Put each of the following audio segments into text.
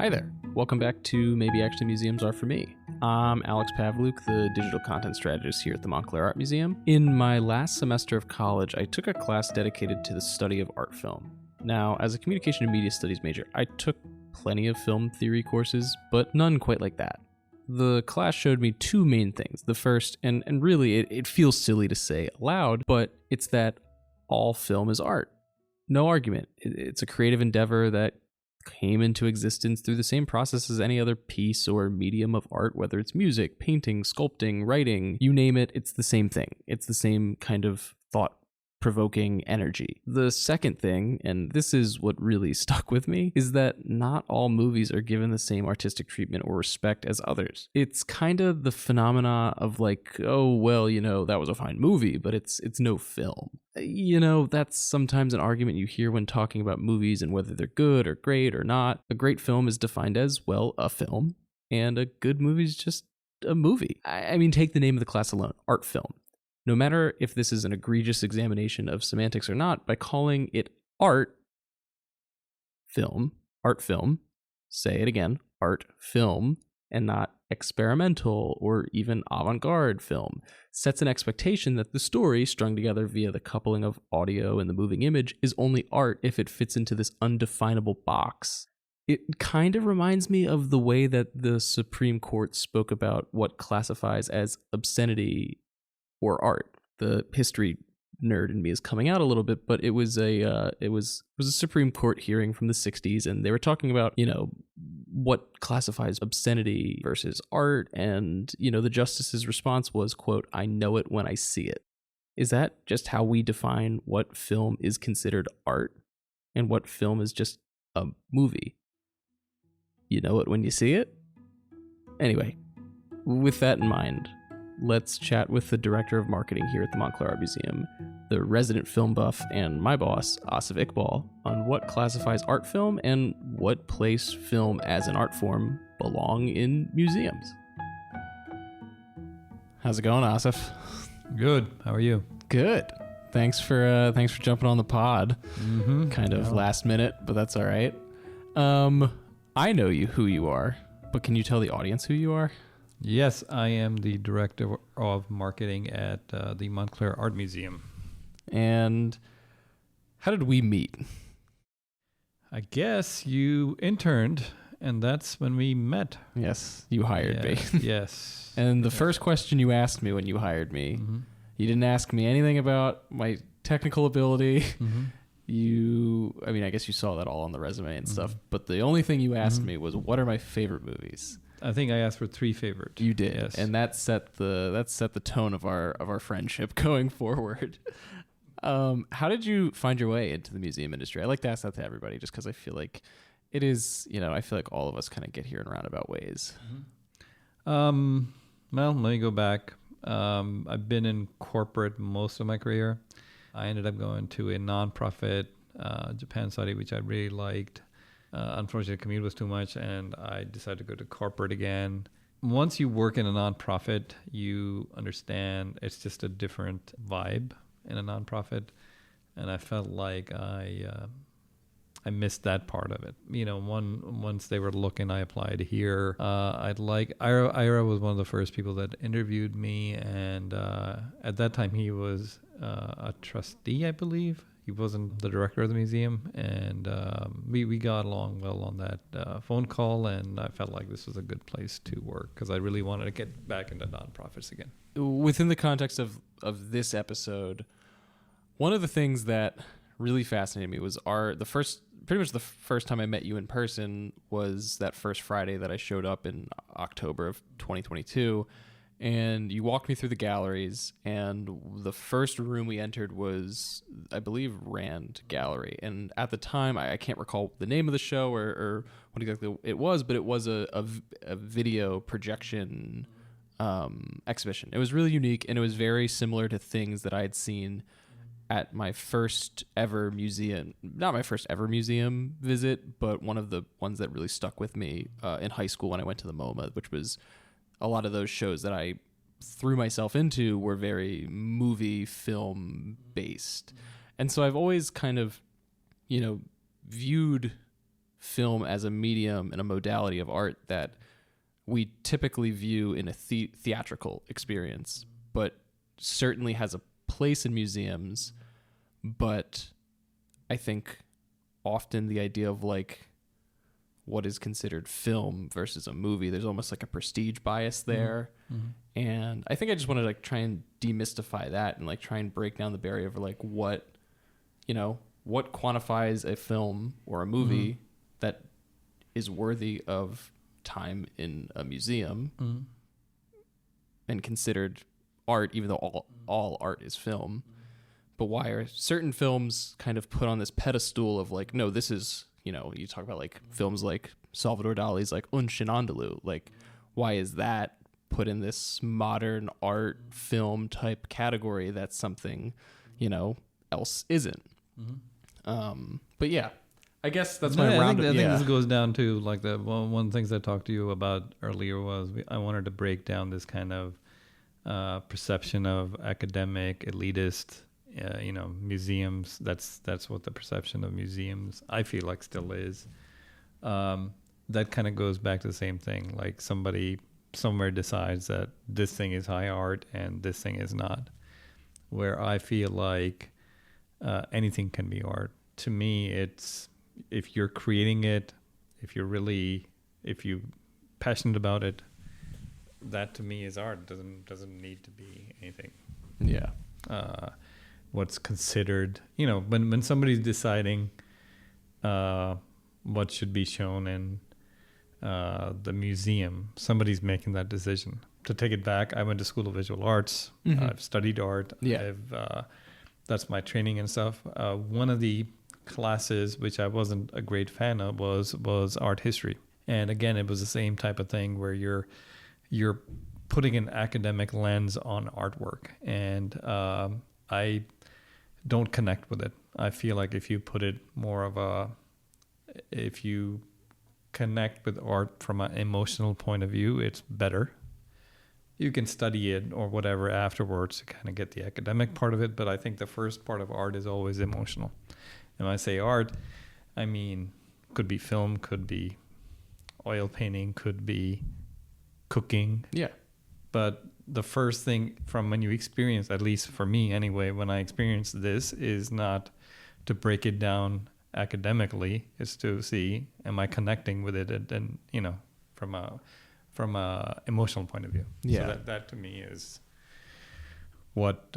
Hi there. Welcome back to Maybe Actually Museums Are For Me. I'm Alex Pavljuk, the Digital Content Strategist here at the Montclair Art Museum. In my last semester of college, I took a class dedicated to the study of art film. Now, as a communication and media studies major, I took plenty of film theory courses, but none quite like that. The class showed me two main things. The first, and really it feels silly to say aloud, but it's that all film is art. No argument. It's a creative endeavor that came into existence through the same process as any other piece or medium of art, whether it's music, painting, sculpting, writing, you name it, it's the same thing. It's the same kind of thought-provoking energy. The second thing, and this is what really stuck with me, is that not all movies are given the same artistic treatment or respect as others. It's kind of the phenomena of like, oh, well, that was a fine movie, but it's no film. That's sometimes an argument you hear when talking about movies and whether they're good or great or not. A great film is defined as, well, a film, and a good movie is just a movie. I mean, take the name of the class alone, art film. No matter if this is an egregious examination of semantics or not, by calling it art film, say it again, art film, and not experimental or even avant-garde film, sets an expectation that the story, strung together via the coupling of audio and the moving image, is only art if it fits into this undefinable box. It kind of reminds me of the way that the Supreme Court spoke about what classifies as obscenity or art. The history nerd in me is coming out a little bit, but it was a Supreme Court hearing from the 60s, and they were talking about, what classifies obscenity versus art, and, the justice's response was, quote, "I know it when I see it." Is that just how we define what film is considered art and what film is just a movie? You know it when you see it? Anyway, with that in mind, let's chat with the director of marketing here at the Montclair Art Museum, the resident film buff and my boss, Asif Iqbal, on what classifies art film and what place film as an art form belong in museums. How's it going, Asif? Good. How are you? Good. Thanks for jumping on the pod. Kind of last minute, but that's all right. I know who you are, but can you tell the audience who you are? Yes, I am the director of marketing at the Montclair Art Museum. And how did we meet? I guess you interned, and that's when we met. Yes, you hired me. Yes. And the first question you asked me when you hired me, you didn't ask me anything about my technical ability. I guess you saw that all on the resume and stuff, but the only thing you asked me was, what are my favorite movies? I think I asked for 3 favorite. You did, yes. And that set the tone of our friendship going forward. How did you find your way into the museum industry? I like to ask that to everybody, just because I feel like it is. I feel like all of us kind of get here in roundabout ways. Well, let me go back. I've been in corporate most of my career. I ended up going to a nonprofit Japan study, which I really liked. Unfortunately, the commute was too much, and I decided to go to corporate again. Once you work in a nonprofit, you understand it's just a different vibe in a nonprofit, and I felt like I missed that part of it. Once they were looking, I applied here. Ira was one of the first people that interviewed me, and at that time he was a trustee, I believe. He wasn't the director of the museum, and we got along well on that phone call, and I felt like this was a good place to work because I really wanted to get back into nonprofits again. Within the context of this episode, one of the things that really fascinated me was pretty much the first time I met you in person was that first Friday that I showed up in October of 2022. And you walked me through the galleries, and the first room we entered was, I believe, Rand Gallery. And at the time, I can't recall the name of the show or what exactly it was, but it was a video projection exhibition. It was really unique, and it was very similar to things that I had seen at my first ever museum, not my first ever museum visit, but one of the ones that really stuck with me in high school when I went to the MoMA, which was a lot of those shows that I threw myself into were very movie film based. And so I've always kind of, viewed film as a medium and a modality of art that we typically view in a theatrical experience, but certainly has a place in museums. But I think often the idea of like what is considered film versus a movie, there's almost like a prestige bias there. And I think I just want to like try and demystify that and like try and break down the barrier of like what quantifies a film or a movie that is worthy of time in a museum and considered art, even though all art is film. But why are certain films kind of put on this pedestal of like, no, this is, you talk about like films like Salvador Dali's like Un Chien Andalou. Like, why is that put in this modern art film type category that's something, else isn't? But yeah, I guess that's my roundup. I think this goes down to like the one of the things I talked to you about earlier was I wanted to break down this kind of perception of academic, elitist, museums. That's what the perception of museums I feel like still is. That kind of goes back to the same thing. Like somebody somewhere decides that this thing is high art and this thing is not. Where I feel like anything can be art. To me, it's if you're creating it, if you're passionate about it, that to me is art. Doesn't need to be anything. Yeah. What's considered, when somebody's deciding what should be shown in the museum, somebody's making that decision. To take it back, I went to School of Visual Arts. I've studied art. Yeah. That's my training and stuff. One of the classes, which I wasn't a great fan of, was art history. And again, it was the same type of thing where you're putting an academic lens on artwork. And I don't connect with it. I feel like if you connect with art from an emotional point of view, it's better. You can study it or whatever afterwards to kind of get the academic part of it, but I think the first part of art is always emotional. And when I say art, I mean, could be film, could be oil painting, could be cooking. Yeah. But the first thing from when you experience, at least for me anyway, when I experience this, is not to break it down academically, is to see, am I connecting with it and from a emotional point of view. Yeah. So that to me is what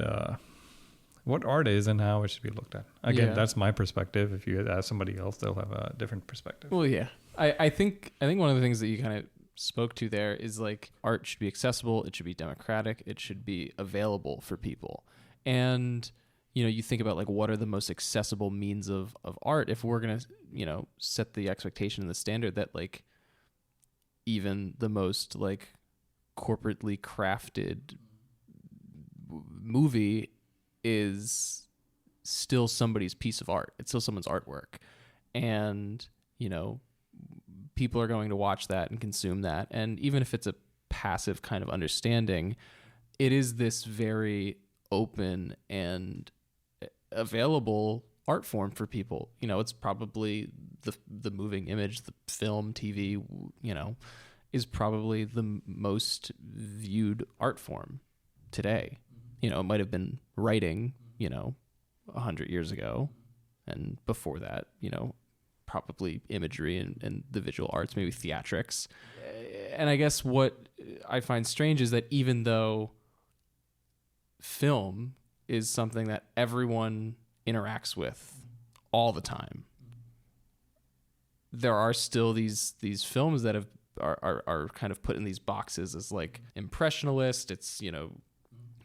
art is and how it should be looked at. Again, that's my perspective. If you ask somebody else, they'll have a different perspective. Well, yeah. I think one of the things that you kind of spoke to there is like art should be accessible, it should be democratic, it should be available for people. And you think about like what are the most accessible means of art if we're going to set the expectation and the standard that like even the most like corporately crafted movie is still somebody's piece of art. It's still someone's artwork. And, people are going to watch that and consume that. And even if it's a passive kind of understanding, it is this very open and available art form for people. It's probably the moving image, the film, TV, is probably the most viewed art form today. It might have been writing, 100 years ago. And before that, probably imagery and the visual arts, maybe theatrics. And I guess what I find strange is that even though film is something that everyone interacts with all the time, there are still these films that are kind of put in these boxes as like impressionist. It's,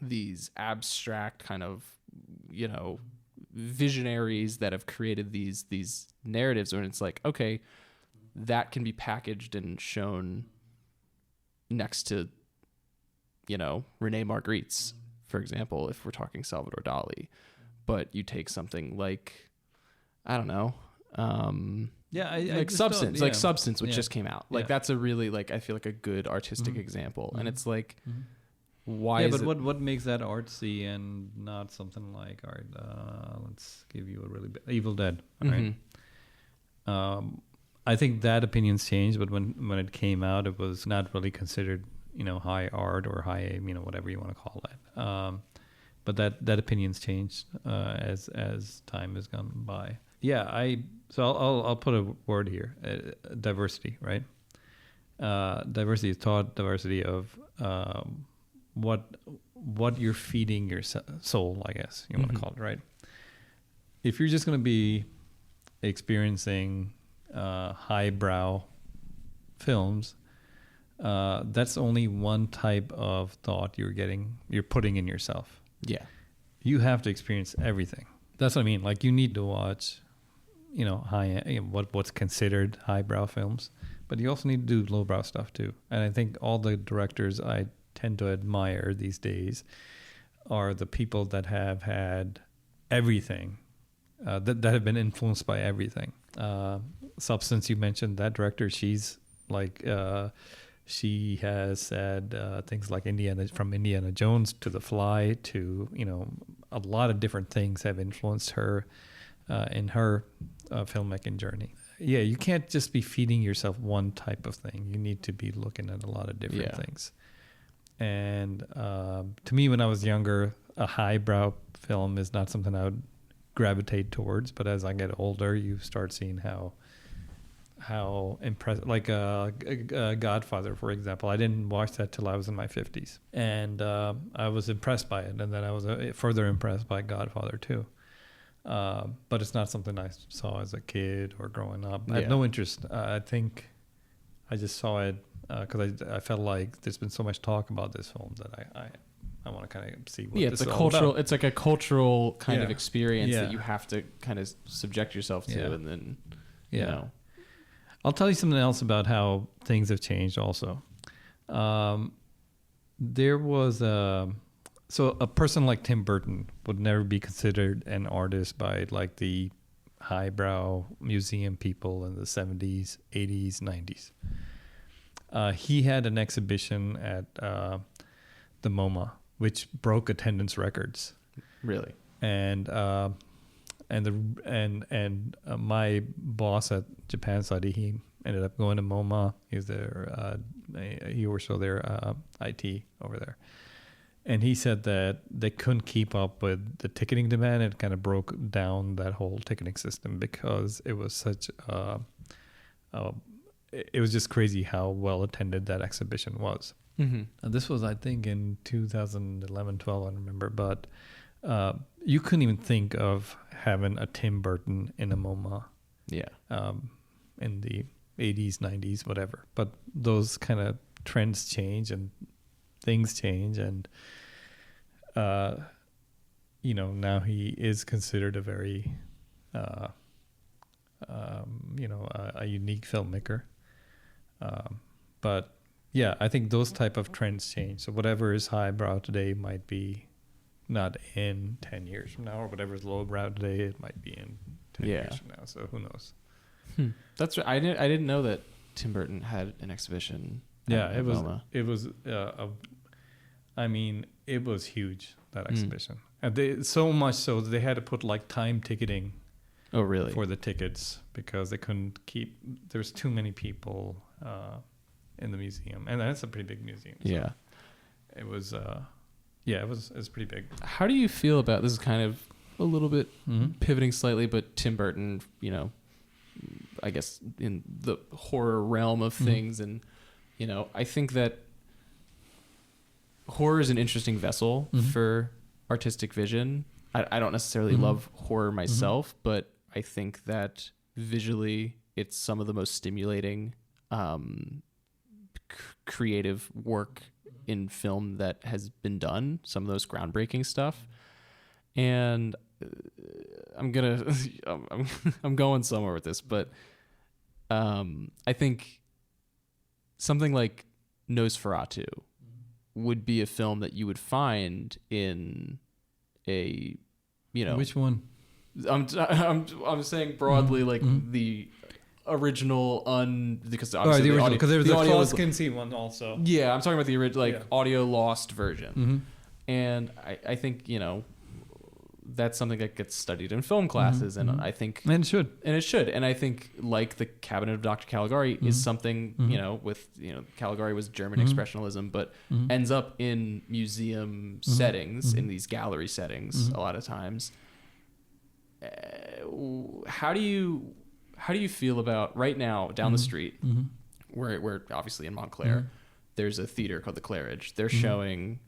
these abstract kind of, visionaries that have created these narratives, and it's like, okay, that can be packaged and shown next to, Rene Magritte's, for example, if we're talking Salvador Dali. But you take something like, I don't know, like Substance, which just came out. Like that's a really like I feel like a good artistic example, and it's like. Why? But what makes that artsy and not something like art? Let's give you a really Evil Dead. Right? I think that opinion's changed, but when it came out, it was not really considered, high art or high, whatever you want to call it. But that opinion's changed as time has gone by. Yeah, I'll put a word here: diversity, right? Diversity is thought, diversity of what you're feeding your soul, I guess you want to call it, right? If you're just going to be experiencing highbrow films, that's only one type of thought you're putting in yourself. Yeah. You have to experience everything. That's what I mean. Like, you need to watch, what's considered highbrow films, but you also need to do lowbrow stuff too. And I think all the directors I tend to admire these days are the people that have had everything, that have been influenced by everything. Substance, you mentioned that director. She's like, she has said things like from Indiana Jones to The Fly to, a lot of different things have influenced her in her filmmaking journey. Yeah, you can't just be feeding yourself one type of thing. You need to be looking at a lot of different things. And to me, when I was younger, a highbrow film is not something I would gravitate towards. But as I get older, you start seeing how impressive, like Godfather, for example. I didn't watch that till I was in my 50s, and I was impressed by it, and then I was further impressed by Godfather too. But it's not something I saw as a kid or growing up. I had no interest. I think I just saw it because I felt like there's been so much talk about this film that I want to kind of see what it's this a is cultural all about. It's like a cultural kind of experience that Yeah. you have to kind of subject yourself to, and then you know. I'll tell you something else about how things have changed also. There was a person like Tim Burton would never be considered an artist by like the highbrow museum people in the 70s, 80s, 90s. He had an exhibition at the MoMA, which broke attendance records. Really? And my boss at Japan Study, he ended up going to MoMA. He was there. He oversaw their IT over there, and he said that they couldn't keep up with the ticketing demand. It kind of broke down that whole ticketing system because it was such. It was just crazy how well attended that exhibition was. Mm-hmm. This was, I think, in 2011, 12. I don't remember, but. You couldn't even think of having a Tim Burton in a MoMA. Yeah. In the 80s, 90s, whatever. But those kind of trends change and things change, and now he is considered a very a unique filmmaker. But yeah, I think those type of trends change. So whatever is highbrow today might be not in 10 years from now, or whatever is lowbrow today, it might be in 10 years from now. So who knows? That's right. I didn't know that Tim Burton had an exhibition. It was it was huge, that exhibition. And so much so that they had to put like time ticketing. Oh, really? For the tickets, because they couldn't keep. There's too many people in the museum, and that's a pretty big museum. So it was. It was pretty big. How do you feel about this? Is kind of a little bit pivoting slightly, but Tim Burton, I guess in the horror realm of things, and I think that horror is an interesting vessel for artistic vision. I don't necessarily love horror myself, but I think that visually it's some of the most stimulating creative work in film that has been done, some of those groundbreaking stuff. And I'm going somewhere with this, but I think something like Nosferatu would be a film that you would find in a, Which one? I'm saying broadly, the original because obviously the original, because there's the audio can see one also. Yeah, I'm talking about the original audio lost version. And I think that's something that gets studied in film classes, and I think and it should. And I think like the Cabinet of Dr. Caligari is something, with Caligari was German expressionism, but ends up in museum settings, in these gallery settings a lot of times. How do you feel about right now down the street, where obviously in Montclair, there's a theater called the Claridge. They're showing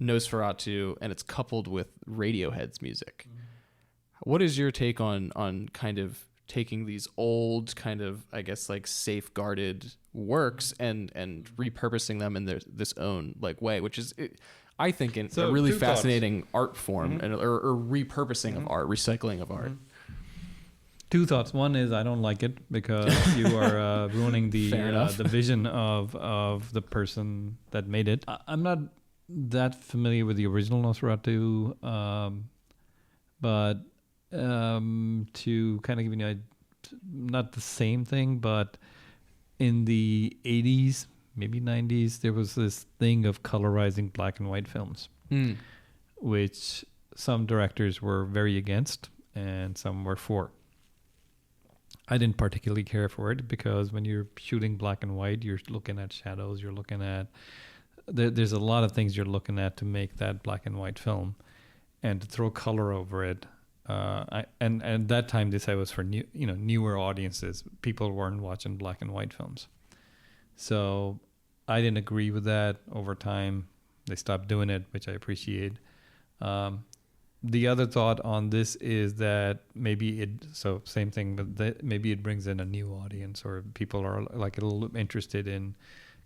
Nosferatu, and it's coupled with Radiohead's music. What is your take on kind of taking these old kind of, I guess, like safeguarded works and repurposing them in this own like way, which is, I think, a really fascinating art form or repurposing of art, recycling of art. Two thoughts. One is I don't like it because you are ruining the vision of the person that made it. I'm not that familiar with the original Nosferatu, but to kind of give you not the same thing, but in the 80s, maybe 90s, there was this thing of colorizing black and white films, which some directors were very against and some were for. I didn't particularly care for it because when you're shooting black and white, you're looking at shadows, you're looking at there's a lot of things you're looking at to make that black and white film, and to throw color over it. And at that time, this I was for newer audiences. People weren't watching black and white films, so I didn't agree with that. Over time, they stopped doing it, which I appreciate. The other thought on this is that same thing, but maybe it brings in a new audience, or people are like a little interested in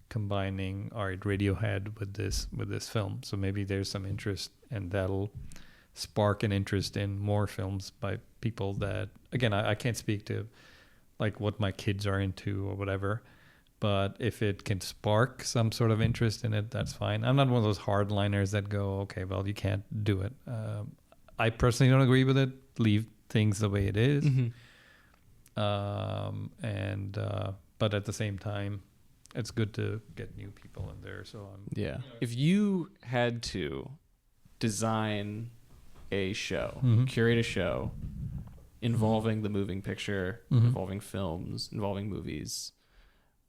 combining Radiohead with this film. So maybe there's some interest, and that'll spark an interest in more films by people that, again, I can't speak to like what my kids are into or whatever, but if it can spark some sort of interest in it, that's fine. I'm not one of those hardliners that go, okay, well, you can't do it. I personally don't agree with it. Leave things the way it is. But at the same time, it's good to get new people in there. So if you had to design a show, curate a show involving the moving picture, involving films, involving movies,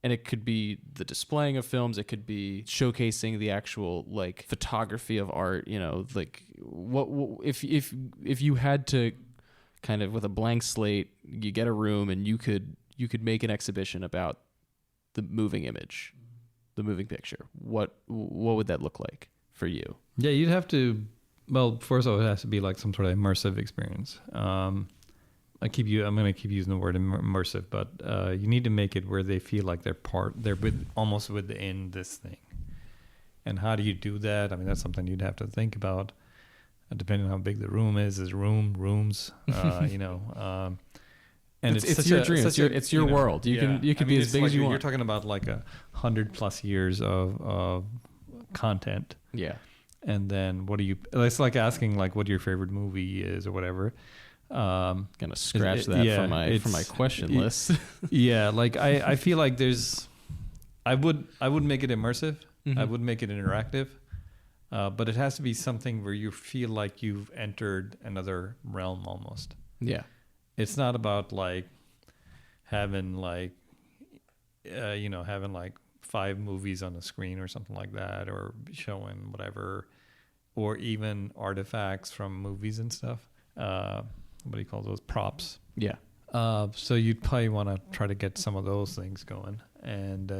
and it could be the displaying of films, it could be showcasing the actual like photography of art, like what if you had to kind of with a blank slate, you get a room and you could make an exhibition about the moving image, the moving picture. What would that look like for you? Yeah, you'd have to, well, first of all, it has to be like some sort of immersive experience. I'm going to keep using the word immersive, but you need to make it where they feel like they're almost within this thing. And how do you do that? I mean, that's something you'd have to think about, depending on how big the room is. Rooms, and it's your dream. It's your world. You can be as big as you want. You're talking about like 100+ years of content. Yeah. And then it's like asking like what your favorite movie is or whatever. Gonna scratch that from my question list. Yeah, like I feel like I would make it immersive. I would make it interactive, but it has to be something where you feel like you've entered another realm almost. Yeah, it's not about like having like having like 5 movies on the screen or something like that, or showing whatever, or even artifacts from movies and stuff. What do you call those? Props. Yeah. So you'd probably want to try to get some of those things going. And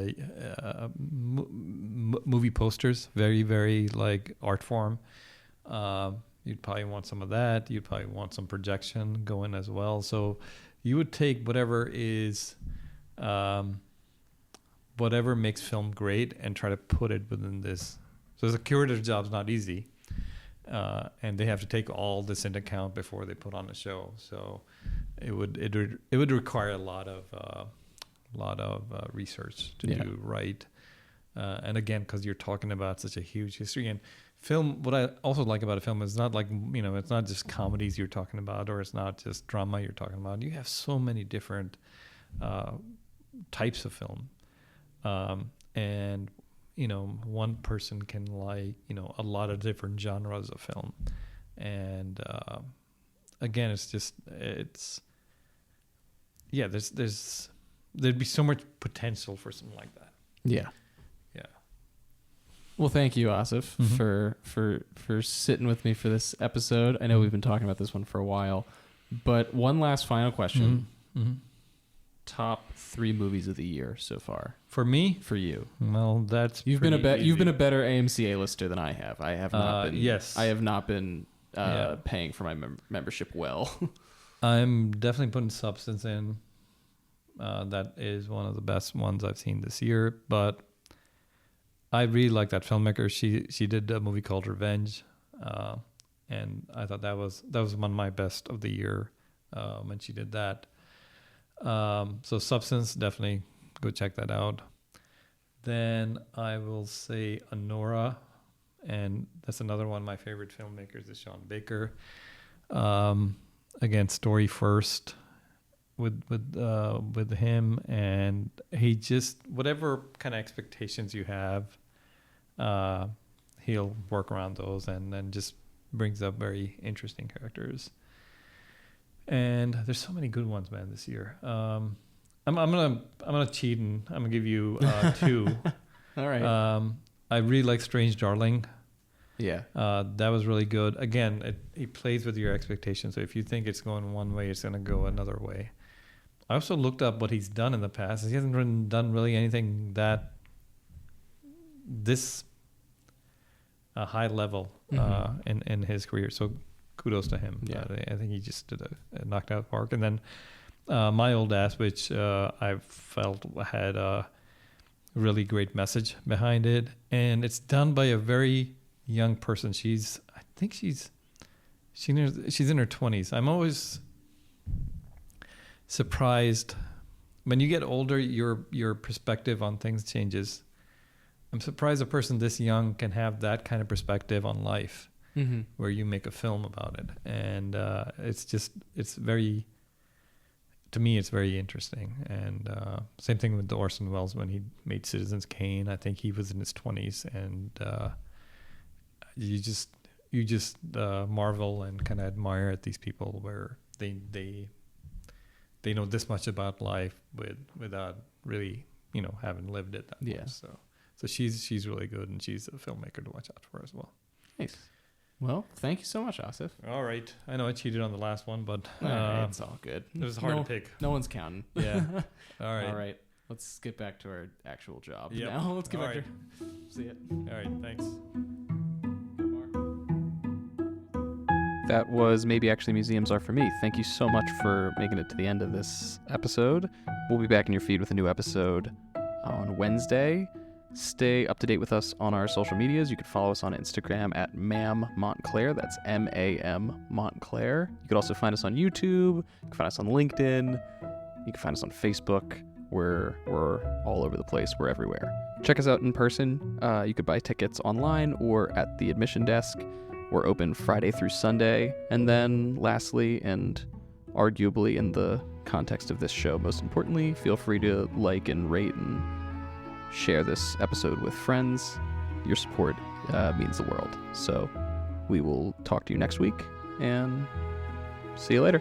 movie posters, very, very like art form. You'd probably want some of that. You'd probably want some projection going as well. So you would take whatever makes film great and try to put it within this. So the curator's job's not easy. And they have to take all this into account before they put on a show. So it would require a lot of research to do right. And again, because you're talking about such a huge history and film, what I also like about a film is not like it's not just comedies you're talking about, or it's not just drama you're talking about. You have so many different types of film, and one person can like, a lot of different genres of film. And again, there'd be so much potential for something like that. Yeah. Yeah. Well, thank you, Asif, for sitting with me for this episode. I know we've been talking about this one for a while, but one last final question. Top 3 movies of the year so far. For me? For you. Well, you've been a better AMC A-lister than I have. I have not been. Yes. I have not been paying for my membership well. I'm definitely putting Substance in. That is one of the best ones I've seen this year. But I really like that filmmaker. She did a movie called Revenge, and I thought that was one of my best of the year when she did that. So Substance, definitely go check that out. Then I will say Anora, and that's another one of my favorite filmmakers is Sean Baker. Again, story first with him, and he just, whatever kind of expectations you have, he'll work around those and then just brings up very interesting characters. And there's so many good ones, man, this year. I'm gonna cheat and I'm gonna give you 2. All right. I really like Strange Darling. Yeah. That was really good. Again, it plays with your expectations. So if you think it's going one way, it's gonna go another way. I also looked up what he's done in the past. He hasn't done really anything that this high level in his career. So kudos to him. Yeah. I think he just did a knocked out park. And then My Old Ass, which I felt had a really great message behind it, and it's done by a very young person. She's in her 20s. I'm always surprised when you get older. Your perspective on things changes. I'm surprised a person this young can have that kind of perspective on life. Where you make a film about it, and it's very interesting. And same thing with Orson Welles when he made Citizens Kane. I think he was in his 20s, and you just marvel and kind of admire at these people where they know this much about life without really having lived it that much. So she's really good, and she's a filmmaker to watch out for as well. Nice. Well, thank you so much, Asif. All right. I know I cheated on the last one, but it's all good. It was hard to pick. No one's counting. Yeah. All right. All right. Let's get back to our actual job. Yep. Now let's get All back right. to see it. All right. Thanks. That was Maybe Actually Museums Are For Me. Thank you so much for making it to the end of this episode. We'll be back in your feed with a new episode on Wednesday. Stay up to date with us on our social medias. You can follow us on Instagram at Montclair. That's MAM Montclair. You can also find us on YouTube. You can find us on LinkedIn. You can find us on Facebook. We're all over the place. We're everywhere. Check us out in person. You could buy tickets online or at the admission desk. We're open Friday through Sunday. And then lastly, and arguably in the context of this show, most importantly, feel free to like and rate and share this episode with friends. Your support means the world. So we will talk to you next week, and see you later.